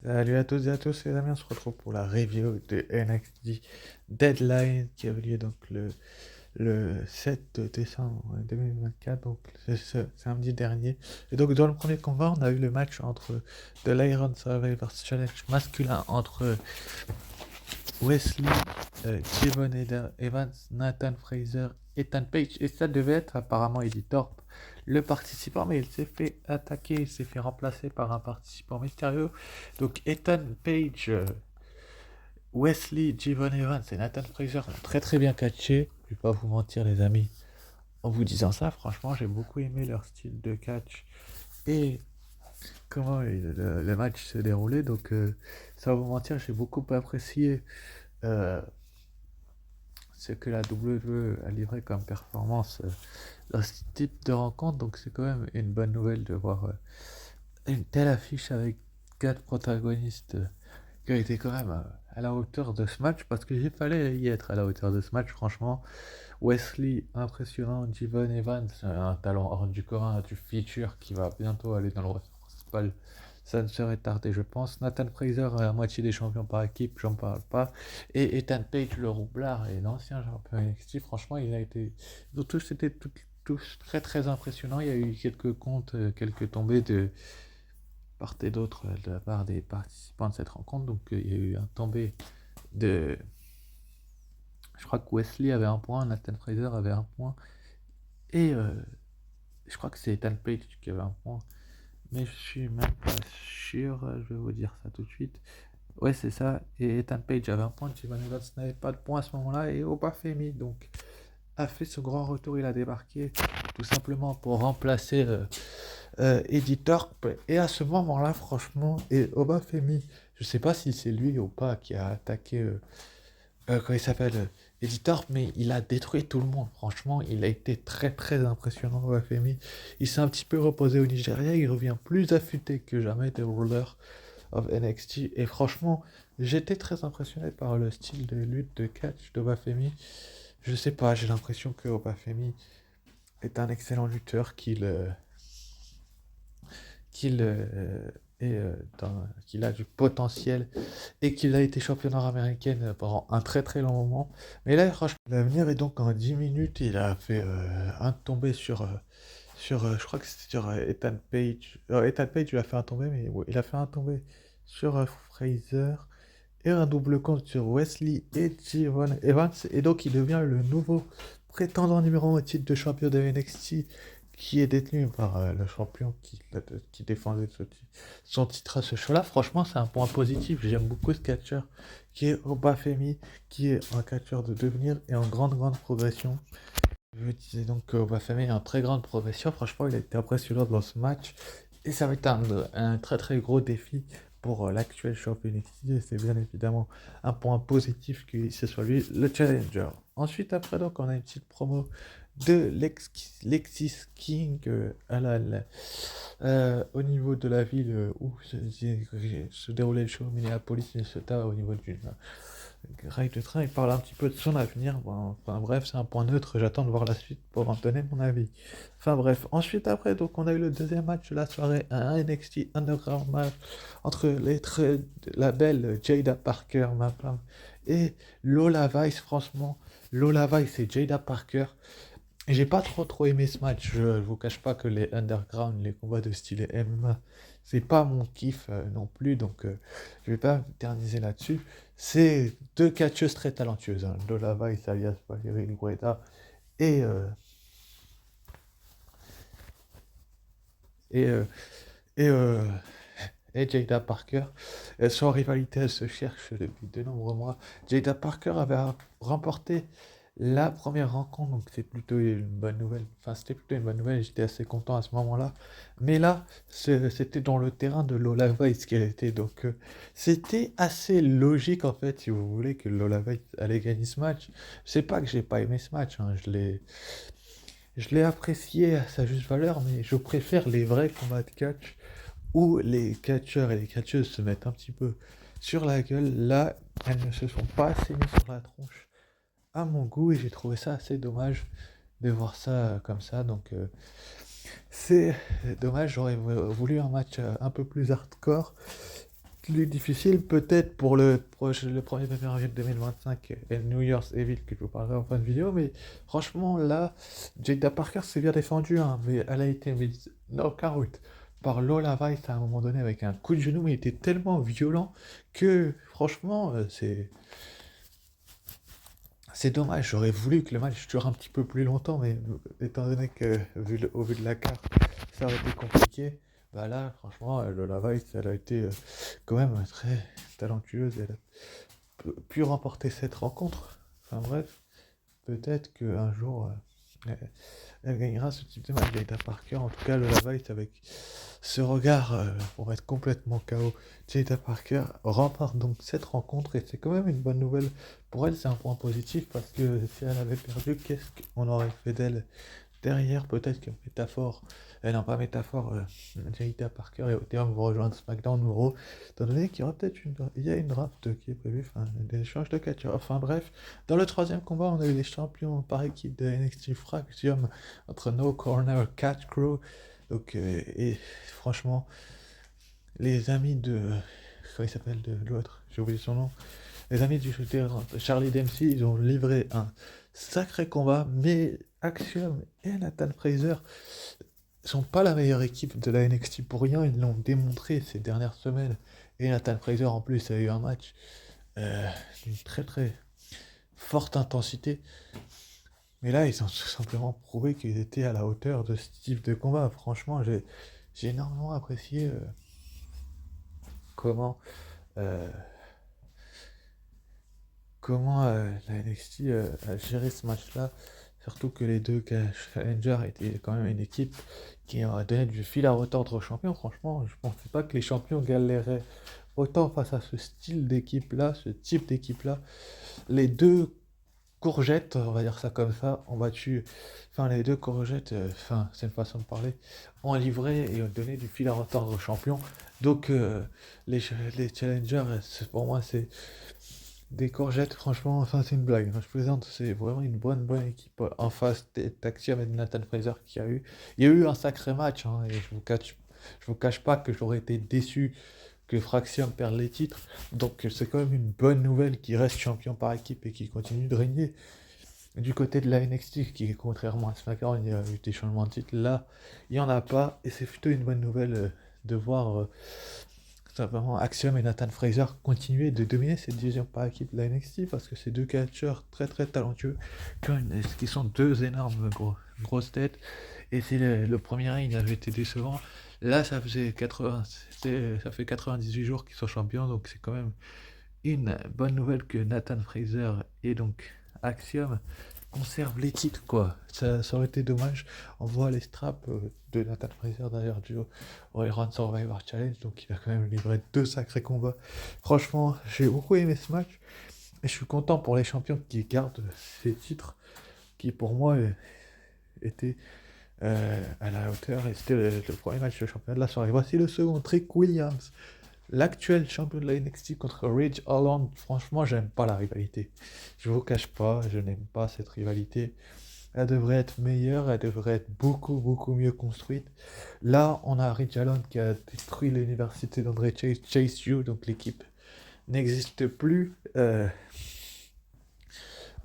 Salut à toutes et à tous, les amis, on se retrouve pour la review de NXT Deadline qui a eu lieu donc le 7 décembre 2024, donc c'est ce samedi dernier. Et donc dans le premier combat, on a eu le match entre The l'Iron Survivor Challenge masculin entre Wesley, Kevin Evans, Nathan Fraser, Ethan Page, et ça devait être apparemment Eddie Thorpe, le participant, mais il s'est fait attaquer, il s'est fait remplacer par un participant mystérieux. Donc Ethan Page, Wesley, Kevin Evans et Nathan Fraser ont très très bien catché. Je vais pas vous mentir les amis, en vous disant ça, franchement j'ai beaucoup aimé leur style de catch et comment le match se déroulait. Donc sans vous mentir, j'ai beaucoup apprécié euh, ce que la WWE a livré comme performance dans ce type de rencontre. Donc c'est quand même une bonne nouvelle de voir une telle affiche avec quatre protagonistes qui ont été quand même à la hauteur de ce match, parce qu'il fallait y être à la hauteur de ce match, franchement. Wesley, impressionnant. Javon Evans, un talent hors du commun, du feature qui va bientôt aller dans le roster principal. Ça ne serait tardé, je pense. Nathan Fraser, à moitié des champions par équipe, j'en parle pas. Et Ethan Page, le roublard et l'ancien champion NXT, franchement, il a été. Ils ont tous été tous très très impressionnants. Il y a eu quelques comptes, quelques tombées de part et d'autre de la part des participants de cette rencontre. Donc il y a eu un tombé de. Je crois que Wesley avait un point, Nathan Fraser avait un point. Et je crois que c'est Ethan Page qui avait un point. Mais je suis même pas sûr. Je vais vous dire ça tout de suite. Ouais, c'est ça. Et Ethan Page avait un point. Javon Evans n'avait pas de point à ce moment-là. Et Obafemi donc a fait ce grand retour. Il a débarqué tout simplement pour remplacer Eddie Thorpe. Et à ce moment-là, franchement, et Obafemi, je sais pas si c'est lui ou pas qui a attaqué. Comment il s'appelle, Editor, mais il a détruit tout le monde. Franchement, il a été très très impressionnant au FMI. Il s'est un petit peu reposé au Nigeria, il revient plus affûté que jamais des Ruler of NXT. Et franchement, j'étais très impressionné par le style de lutte de catch d'Obafemi. Je sais pas, j'ai l'impression que Obafemi est un excellent lutteur, qu'il a du potentiel et qu'il a été champion nord-américaine pendant un très très long moment. Mais là, franchement, l'avenir est donc en 10 minutes. Il a fait un tombé je crois que c'était sur Ethan Page. Ethan Page, il a fait un tombé, mais ouais, il a fait un tombé sur Fraser et un double compte sur Wesley et Javon Evans. Et donc, il devient le nouveau prétendant numéro 1 au titre de champion de NXT, qui est détenu par le champion qui défendait son titre à ce show-là. Franchement, c'est un point positif. J'aime beaucoup ce catcheur qui est Obafemi, qui est un catcheur de devenir et en grande, grande progression. Je disais donc qu'Obafemi est en très grande progression. Franchement, il a été impressionnant dans ce match. Et ça va être un très, très gros défi pour l'actuel champion NXT. Et c'est bien évidemment un point positif que ce soit lui le challenger. Ensuite, après, donc, on a une petite promo de Lexis King au niveau de la ville où se déroulait le show, Minneapolis, Minnesota, au niveau d'une rail de train. Il parle un petit peu de son avenir. Bon, enfin bref, c'est un point neutre, j'attends de voir la suite pour en donner mon avis. Enfin bref, ensuite après, donc on a eu le deuxième match de la soirée, un NXT Underground match entre la belle Jada Parker, ma femme, et Lola Vice. Franchement, Lola Vice et Jada Parker, et j'ai pas trop aimé ce match. Je vous cache pas que les underground, les combats de style MMA, c'est pas mon kiff non plus, donc je vais pas m'éterniser là-dessus. C'est deux catcheuses très talentueuses, hein. Lola Vice alias Valerie Gueda et, euh, et, euh, et, euh, et Jada Parker. Elles sont en rivalité, elles se cherchent depuis de nombreux mois. Jada Parker avait remporté la première rencontre, donc c'est plutôt une bonne nouvelle. Enfin, c'était plutôt une bonne nouvelle, j'étais assez content à ce moment-là. Mais là, c'était dans le terrain de Lola Vice qu'elle était, donc c'était assez logique en fait, si vous voulez, que Lola Vice allait gagner ce match. C'est pas que j'ai pas aimé ce match, hein, je l'ai apprécié à sa juste valeur, mais je préfère les vrais combats de catch où les catcheurs et les catcheuses se mettent un petit peu sur la gueule. Là, elles ne se sont pas assez mises sur la tronche à mon goût, et j'ai trouvé ça assez dommage de voir ça comme ça. Donc c'est dommage, j'aurais voulu un match un peu plus hardcore. plus difficile, peut-être pour le premier pay-per-view de 2025 et le New Year's Evil que je vous parlerai en fin de vidéo, mais franchement là, Jada Parker s'est bien défendue, hein, mais elle a été mise knockout par Lola Vice à un moment donné avec un coup de genou, mais il était tellement violent que franchement c'est dommage, j'aurais voulu que le match dure un petit peu plus longtemps, mais étant donné que, au vu de la carte, ça aurait été compliqué, bah là, franchement, Lola Vice, elle a été quand même très talentueuse, elle a pu remporter cette rencontre. Enfin bref, peut-être qu'un jour, elle gagnera ce type de match Jada Parker. En tout cas, Lola Vice, avec ce regard pour être complètement KO, Jada Parker remporte donc cette rencontre et c'est quand même une bonne nouvelle pour elle. C'est un point positif parce que si elle avait perdu, qu'est-ce qu'on aurait fait d'elle derrière? Peut-être que métaphore, non pas métaphore, Jada Parker et Ethereum vont rejoindre SmackDown ou Raw, étant donné qu'il y aura peut-être il y a une draft qui est prévue, enfin des échanges de catcheurs. Enfin bref, dans le troisième combat, on a eu les champions par équipe de NXT Fraction entre No Corner, Catch Crew. Donc, et franchement, les amis de. Comment il s'appelle de l'autre? J'ai oublié son nom. Les amis du shooter Charlie Dempsey, ils ont livré un sacré combat, mais Axiom et Nathan Fraser sont pas la meilleure équipe de la NXT pour rien, ils l'ont démontré ces dernières semaines. Et Nathan Fraser en plus a eu un match d'une très très forte intensité. Mais là, ils ont tout simplement prouvé qu'ils étaient à la hauteur de ce type de combat. Franchement, j'ai énormément apprécié comment, euh, comment la NXT a géré ce match-là. Surtout que les deux challengers étaient quand même une équipe qui a donné du fil à retordre aux champions. Franchement, je ne pensais pas que les champions galéraient autant face à ce style d'équipe-là, ce type d'équipe-là. Les deux courgettes, on va dire ça comme ça, ont battu, enfin les deux courgettes, enfin c'est une façon de parler, ont livré et ont donné du fil à retordre aux champions. Donc les challengers, pour moi c'est des courgettes, franchement, enfin c'est une blague, hein, je plaisante, c'est vraiment une bonne équipe en face d'Axiom et de Nathan Fraser qui a eu. Il y a eu un sacré match, hein, et je vous cache pas que j'aurais été déçu que Fraxium perde les titres. Donc c'est quand même une bonne nouvelle qu'il reste champion par équipe et qu'il continue de régner. Du côté de la NXT, qui contrairement à SmackDown, il y a eu des changements de titre, là, il n'y en a pas. Et c'est plutôt une bonne nouvelle de voir simplement Axiom et Nathan Fraser continuer de dominer cette division par équipe de la NXT parce que c'est deux catcheurs très très talentueux qui sont deux énormes grosses têtes. Et si le premier ring avait été décevant, là ça faisait 80, ça fait 98 jours qu'ils sont champions, donc c'est quand même une bonne nouvelle que Nathan Fraser et donc Axiom conservent les titres, quoi. Ça aurait été dommage. On voit les straps de Nathan Fraser d'ailleurs du Royal Run Survivor Challenge, donc il a quand même livré deux sacrés combats. Franchement, j'ai beaucoup aimé ce match et je suis content pour les champions qui gardent ces titres qui pour moi étaient à la hauteur et c'était le premier match de championnat de la soirée. Voici le second, Trick Williams, l'actuel champion de la NXT contre Ridge Holland. Franchement, j'aime pas la rivalité. Je vous cache pas, je n'aime pas cette rivalité. Elle devrait être meilleure, elle devrait être beaucoup mieux construite. Là, on a Ridge Holland qui a détruit l'université d'André Chase U, donc l'équipe n'existe plus. On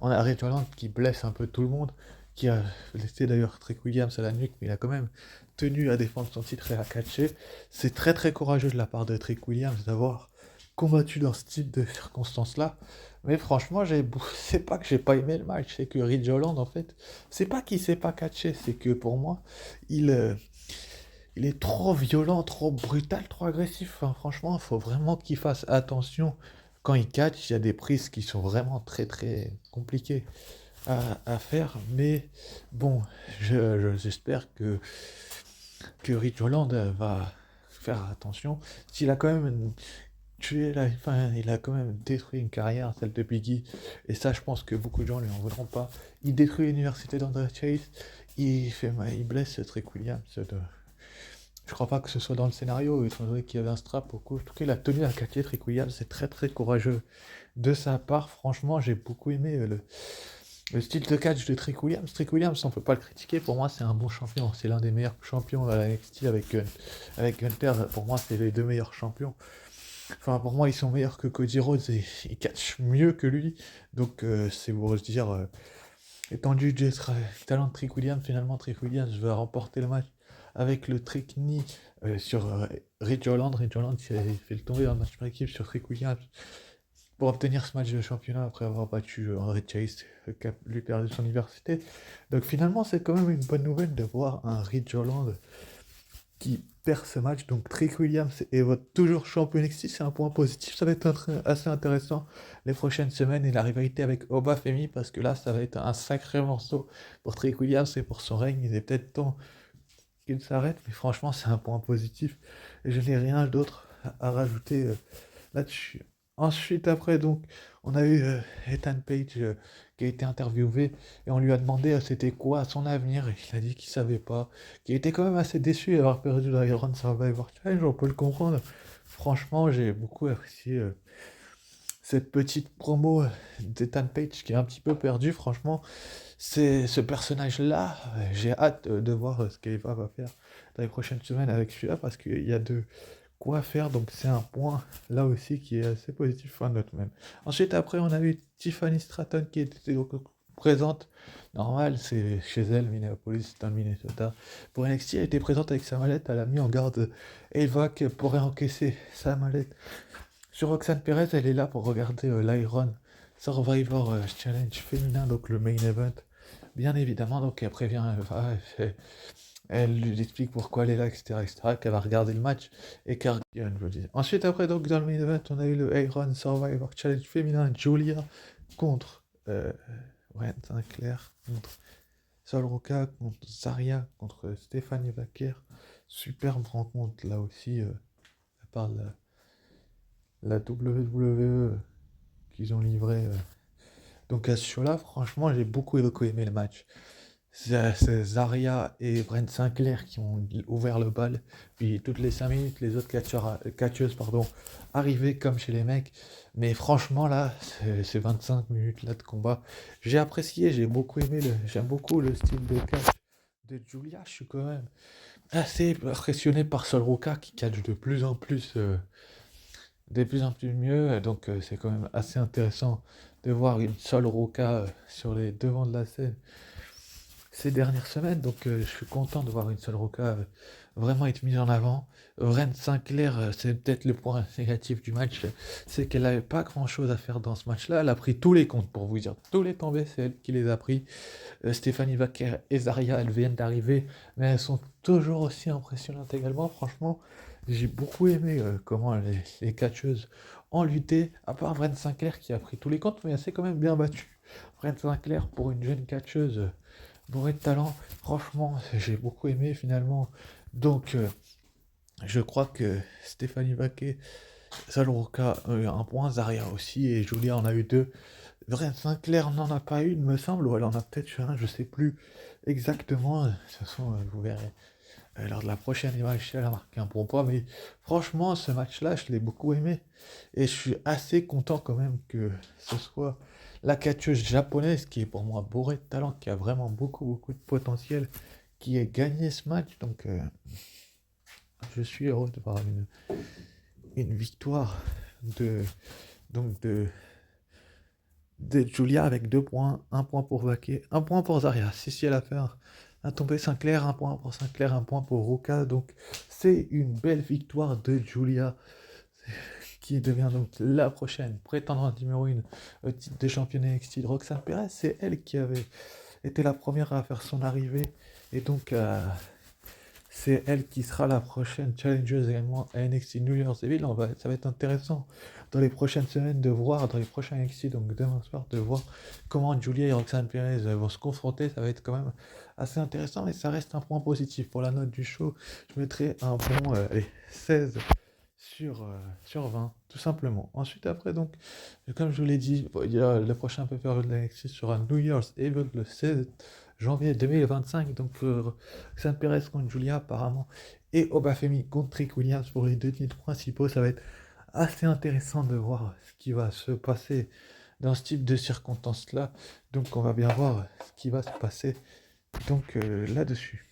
a Ridge Holland qui blesse un peu tout le monde, qui a laissé d'ailleurs Trick Williams à la nuque, mais il a quand même tenu à défendre son titre et à catcher. C'est très très courageux de la part de Trick Williams d'avoir combattu dans ce type de circonstances-là. Mais franchement, c'est pas que j'ai pas aimé le match, c'est que Ridge Holland, en fait, c'est pas qu'il sait pas catcher, c'est que pour moi, il est trop violent, trop brutal, trop agressif. Enfin, franchement, il faut vraiment qu'il fasse attention. Quand il catch, il y a des prises qui sont vraiment très très compliquées à faire. Mais bon, j'espère que Rich Holland va faire attention. S'il a quand même enfin, il a quand même détruit une carrière, celle de Biggie. Et ça, je pense que beaucoup de gens lui en voudront pas. Il détruit l'université d'André Chase. Il blesse Trick Williams. Je crois pas que ce soit dans le scénario, étant donné qu'il y avait un strap au cou. En tout cas, il a tenu à catcher Trick Williams, c'est très très courageux de sa part. Franchement, j'ai beaucoup aimé le style de catch de Trick Williams. Trick Williams, on peut pas le critiquer, pour moi c'est un bon champion. C'est l'un des meilleurs champions à la NXT avec Gunther. Pour moi, c'est les deux meilleurs champions. Enfin, pour moi, ils sont meilleurs que Cody Rhodes et ils catchent mieux que lui. Donc, c'est pour se dire, étendu du talent de Trick Williams, finalement, Trick Williams va remporter le match avec le trick knee sur Ridge Holland. Ridge Holland qui avait fait le tomber dans le match par équipe sur Trick Williams pour obtenir ce match de championnat après avoir battu André Chase, qui a lui perdu son université. Donc, finalement, c'est quand même une bonne nouvelle de voir un Ridge Holland qui perd ce match. Donc Trick Williams est votre toujours champion NXT, c'est un point positif. Ça va être assez intéressant les prochaines semaines et la rivalité avec Oba Femi parce que là ça va être un sacré morceau pour Trick Williams et pour son règne. Il est peut-être temps qu'il s'arrête, mais franchement c'est un point positif et je n'ai rien d'autre à rajouter là-dessus. Ensuite, après, donc, on a eu Ethan Page qui a été interviewé et on lui a demandé c'était quoi son avenir et il a dit qu'il savait pas, qu'il était quand même assez déçu d'avoir perdu l'Iron Survivor Challenge, on peut le comprendre. Franchement, j'ai beaucoup apprécié cette petite promo d'Ethan Page qui est un petit peu perdu. Franchement, c'est ce personnage-là, j'ai hâte de voir ce qu'Eva va faire dans les prochaines semaines avec celui-là parce qu'il y a de quoi faire, donc c'est un point là aussi qui est assez positif à notre même. Ensuite, après, on a eu Tiffany Stratton qui était donc présente, normal, c'est chez elle, Minneapolis, dans le Minnesota. Pour NXT, elle était présente avec sa mallette, elle a mis en garde Eva qui pourrait encaisser sa mallette. Sur Roxanne Perez, elle est là pour regarder l'Iron Survivor Challenge féminin, donc le main event, bien évidemment, donc elle prévient Eva, elle lui explique pourquoi elle est là, etc., qu'elle va regarder le match et qu'elle gagne, je dis. Ensuite, après, donc, dans le main event, on a eu le Iron Survivor Challenge féminin, Julia contre Wayne Sinclair, contre Sol Roca, contre Zarya, contre Stéphanie Vaquer. Superbe rencontre, là aussi, à part la WWE qu'ils ont livré. Donc, à ce show-là, franchement, j'ai beaucoup aimé le match. C'est Zarya et Brent Sinclair qui ont ouvert le bal. Puis toutes les 5 minutes, les autres catcheuses arrivaient comme chez les mecs. Mais franchement, là, ces 25 minutes là de combat, j'ai apprécié, j'aime beaucoup le style de catch de Julia. Je suis quand même assez impressionné par Sol Ruka qui catch de plus en plus mieux. Donc c'est quand même assez intéressant de voir une Sol Ruka sur les devants de la scène ces dernières semaines, donc je suis content de voir une seule Roca vraiment être mise en avant. Ren Sinclair, c'est peut-être le point négatif du match, c'est qu'elle n'avait pas grand-chose à faire dans ce match-là. Elle a pris tous les comptes, pour vous dire. Tous les tombés, c'est elle qui les a pris. Stéphanie Vaquer et Zarya, elles viennent d'arriver, mais elles sont toujours aussi impressionnantes également. Franchement, j'ai beaucoup aimé comment les catcheuses ont lutté, à part Ren Sinclair qui a pris tous les comptes, mais elle s'est quand même bien battue. Ren Sinclair, pour une jeune catcheuse bourré de talent. Franchement, j'ai beaucoup aimé finalement. Donc, je crois que Stéphanie Vaquet, Salroka a eu un point, Zaria aussi, et Julia en a eu deux. Vrai, Sinclair n'en a pas eu, il me semble, ou elle en a peut-être eu un, je sais plus exactement. De toute façon, vous verrez. Lors de la prochaine image, elle a marqué un bon point, mais franchement, ce match-là, je l'ai beaucoup aimé. Et je suis assez content quand même que ce soit la catcheuse japonaise, qui est pour moi bourrée de talent, qui a vraiment beaucoup de potentiel, qui ait gagné ce match. Donc, je suis heureux de voir une victoire de, donc de Julia avec 2 points, un point pour Vaquet, un point pour Zarya. Si elle a fait un tombé Sinclair, un point pour Sinclair, un point pour Ruka. Donc c'est une belle victoire de Julia qui devient donc la prochaine prétendante numéro 1 au titre de championne NXT de Roxanne Perez. C'est elle qui avait été la première à faire son arrivée et donc c'est elle qui sera la prochaine challengeuse également à NXT New Year's Evil. Ça va être intéressant dans les prochaines semaines de voir, dans les prochains NXT, donc demain soir, de voir comment Julia et Roxanne Perez vont se confronter. Ça va être quand même assez intéressant, mais ça reste un point positif. Pour la note du show, je mettrai un bon 16 sur 20, tout simplement. Ensuite, après, donc, comme je vous l'ai dit, il y a le prochain pay-per-view de la NXT sera New Year's Evil le 16 janvier 2025. Donc, Roxanne Perez contre Julia, apparemment, et Obafemi contre Trick Williams pour les deux titres principaux. Ça va être assez intéressant de voir ce qui va se passer dans ce type de circonstances-là. Donc, on va bien voir ce qui va se passer donc là-dessus.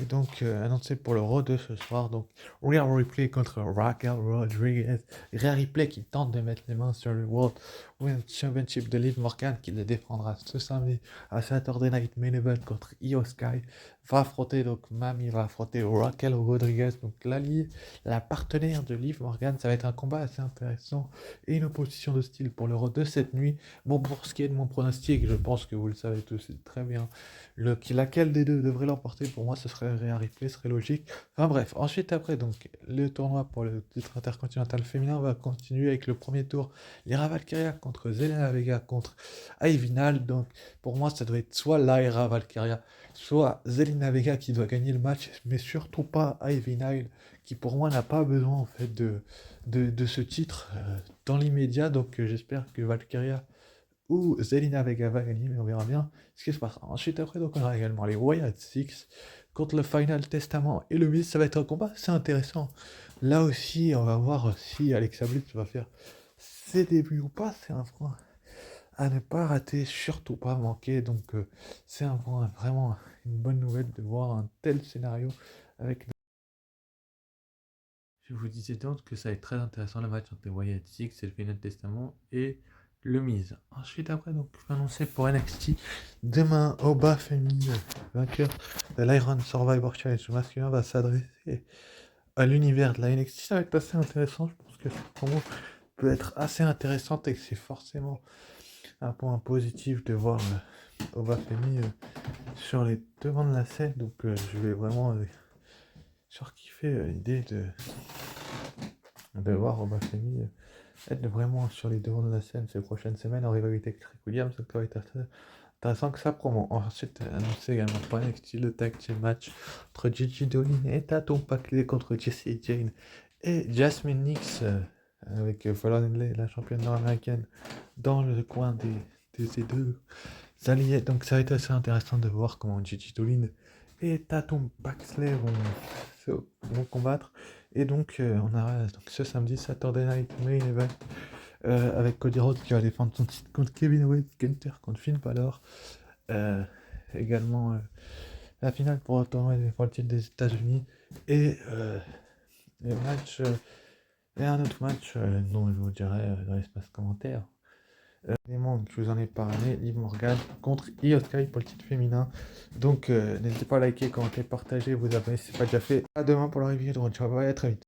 Et donc, annoncé pour le Raw de ce soir. Donc, Rhea Ripley contre Raquel Rodriguez. Rhea Ripley qui tente de mettre les mains sur le World Women's Championship de Liv Morgan qui le défendra ce samedi à Saturday Night Main Event contre Io Sky. Va affronter donc Mami, va affronter Raquel Rodriguez. Donc, la partenaire de Liv Morgan. Ça va être un combat assez intéressant et une opposition de style pour le Raw de cette nuit. Bon, pour ce qui est de mon pronostic, je pense que vous le savez tous très bien. Laquelle des deux devrait l'emporter? Pour moi, ce serait Rhea Ripley, ce serait logique. Enfin bref, ensuite après, donc, le tournoi pour le titre intercontinental féminin va continuer avec le premier tour. Lyra Valkyria contre Zelina Vega contre Ivy Nile. Donc, pour moi, ça doit être soit Lyra Valkyria, soit Zelina Vega qui doit gagner le match, mais surtout pas Ivy Nile, qui pour moi n'a pas besoin en fait de ce titre dans l'immédiat. Donc, j'espère que Valkyria ou Zelina Vega va gagner, mais on verra bien ce qui se passe. Ensuite, après, donc, on aura également les Wyatt Six contre le Final Testament et le Miz. Ça va être un combat assez intéressant. Là aussi, on va voir si Alexa Bliss va faire ses débuts ou pas. C'est un point à ne pas rater, surtout pas manquer. Donc, c'est un point vraiment une bonne nouvelle de voir un tel scénario avec. Je vous disais donc que ça va être très intéressant le match entre les Wyatt Six et le Final Testament et le Miz. Ensuite, après, donc, annoncé pour NXT, demain, Oba Femi, vainqueur de l'Iron Survivor Challenge masculin, va s'adresser à l'univers de la NXT. Ça va être assez intéressant. Je pense que cette promo peut être assez intéressante et que c'est forcément un point positif de voir Oba Femi sur les devants de la scène. Donc, je vais vraiment surkiffer l'idée de voir Oba Femi être vraiment sur les devants de la scène ces prochaines semaines en rivalité avec Trick Williams. Donc, ça va être assez intéressant que ça promo. Ensuite, annoncé également pour NXT le tag team match entre Gigi Dolin et Tatum Paxley contre Jesse Jane et Jasmine Nix avec Fallon Henley, la championne nord-américaine, dans le coin de ces deux alliés. Donc, ça va être assez intéressant de voir comment Gigi Dolin et Tatum Paxley vont combattre. Et donc, on aura donc, ce samedi Saturday Night Main Event avec Cody Rhodes qui va défendre son titre contre Kevin Owens, Gunther contre Finn Balor. Également la finale pour le tournoi pour le titre des États-Unis. Et les matchs, et un autre match dont je vous dirai dans l'espace commentaire. Élément que je vous en ai parlé, Liv Morgan contre Io Sky pour le titre féminin. Donc n'hésitez pas à liker, commenter, partager, vous abonner si ce n'est pas déjà fait. À demain pour la review de Ciao, bye, à très vite.